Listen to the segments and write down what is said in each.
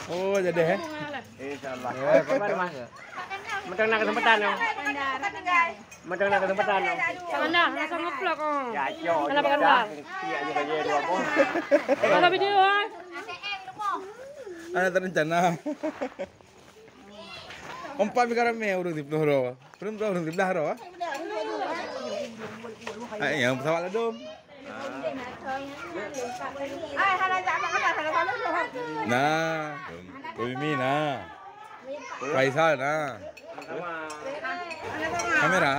Oh, jadi Insyaallah. Kapan Mas? Mentang nak kesempatan yo. Mentang nak kesempatan yo. Jangan dah, langsung ngeplok oh. Ya, yo. Kenapa kan Bang? Iya juga dia dua pun. Kalau video ah. Ada terencana. Empat karame urung di peloro. Belum tahu urung di belah ro. Yang pesawat ladum. Nah, Mimi nah. Faisal nah. Kamera.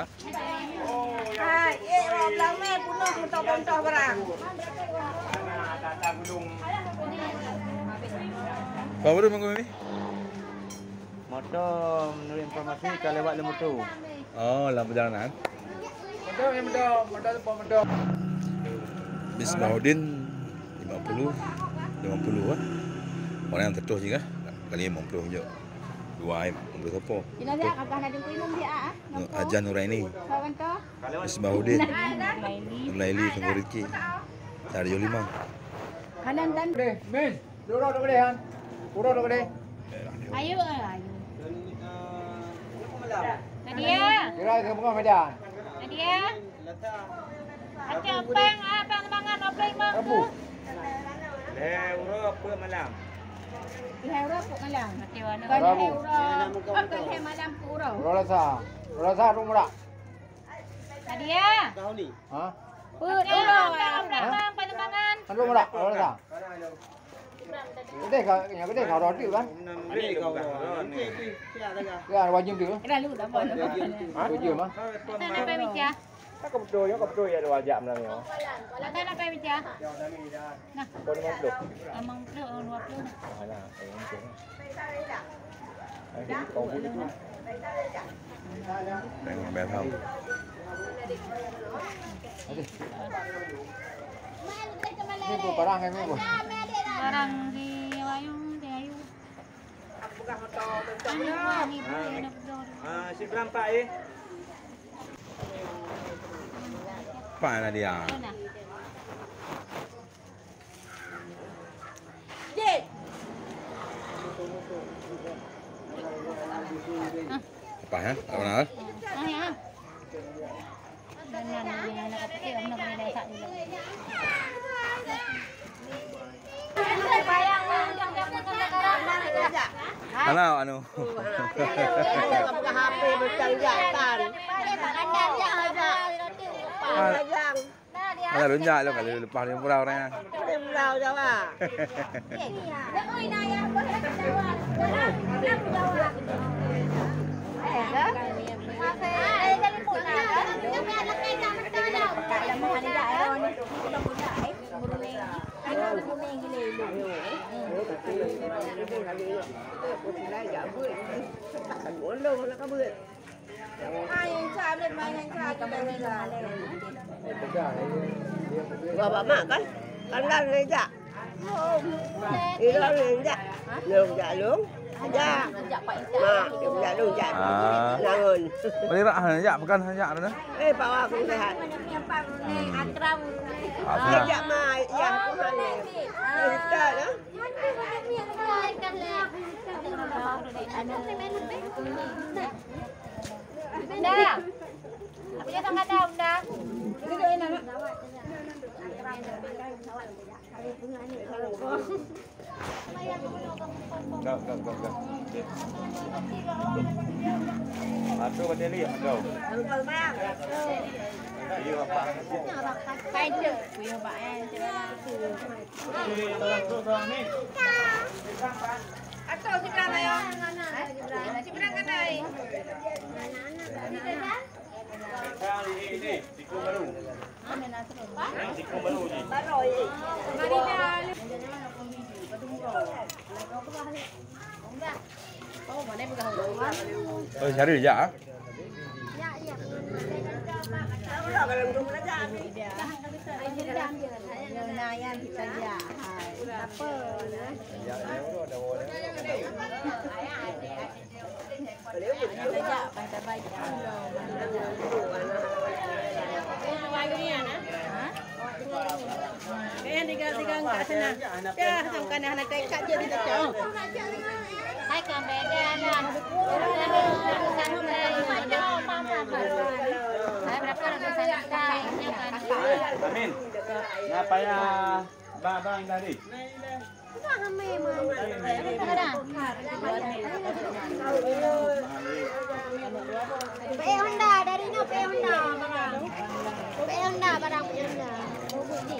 Apa baru mangko Mimi? Motor menurut informasi kalau lewat lembu tu. Oh, dalam perjalanan. Motor. Misbahuddin 50 ah. Orang yang tertuh juga. Kali 50 je. Dua 50 siapa? Bila dia akan ada minum dia ah. Ajan Nuraini. Kawan tu. Misbahuddin. Laili tunggu rezeki. Cari jo 5. Kanan dan Min. Duro dok deh han. Puro dok deh. ayo ayo. Nadia, Kira ke bukan Medan. Nadia. Ada peng ah, peng mangan opleng bang. Rabu. Urut apa malam? Di euro pun malam. Mati wana. Kan euro. Kan he malam puro. Rasa rumah. Nadia. Ha? Put euro opleng bang panemangan. Kan rumah. Rasa. Gede kau roti kan? Ini kau ni. Ya wajib tu. Kira lu dah pun. Wajib mah. Kita nak pergi meja. Tak kebetul ya 2 jam lah yo. Kita nak pergi meja. Nah, Kon mondok. amang tu 20. Alah, itu. Kau boleh tu. Tengok bel hau. Ni tu barang ni bu. Barang di Wayung, di Ayu. Ni Ah, si berampak eh. Apa nak dia? Jit. Apa ya? Apa nak? Ah ya. Dan nak apa nak kena dah dulu. Ano, ano? Ada buka HP macam jatan. Ada runjak lo kalau lepas dia pura orangnya. Dia belau Jawa. Oi naya boleh jawab. Dalam jawab. Dari pula. Kami anak kita betul dah. Kalau mau ada dah ni. Kita pula burung. Ada burung gile. Ai cha lên mai anh cha cho bên này là Bapak mak kan lên dạ. Đi lo lên dạ. Lương dạ lương. Dạ. Mak, dạ lương dạ. Nangun. Balik rak hanya bukan hanya ada. Pak aku sehat. akram. Dạ mai, dạ aku mana. Kita dah. Dah. Apa dia sangat tahu dah. Kau. Aku berdiri kau. Iya apa? Kai je. Punya pak Atau si Bran ayo. Si Bran kan ai. Kali ini Tiko baru. Tiko baru ni. Oh, cari dia. Nayan kita dia. Apa? Kerja pasal baik. Kaya tiga kat sana. Ya, samkan anak dekat je di dekat. Hai kambedan. Hai berapa orang saya kai? Amin. Ngapa ya bang tadi? PE Honda dari no PE Honda barang. PE Honda barang PE Honda. Bukti.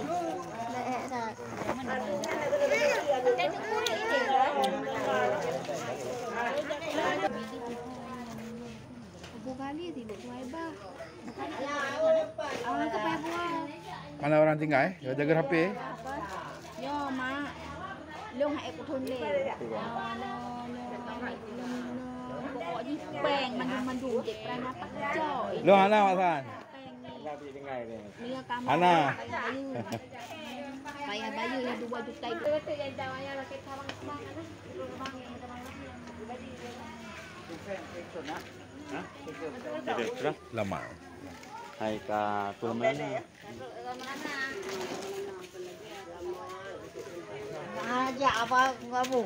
Kali sih buat bah. Orang ke buah. Mana orang tinggal jaga HP Yo mak. Long hai aku thun le. Pokoknya peng mandu je kerana tak joy. Lo Hana Mak San. Tadi dengar dia. Dia kamu. Hana. Bayar bayu yang 2 juta itu. Yang jawanya laki sarang semangat. Sudah. Lama. Hai ka mana? Aja apa kamu?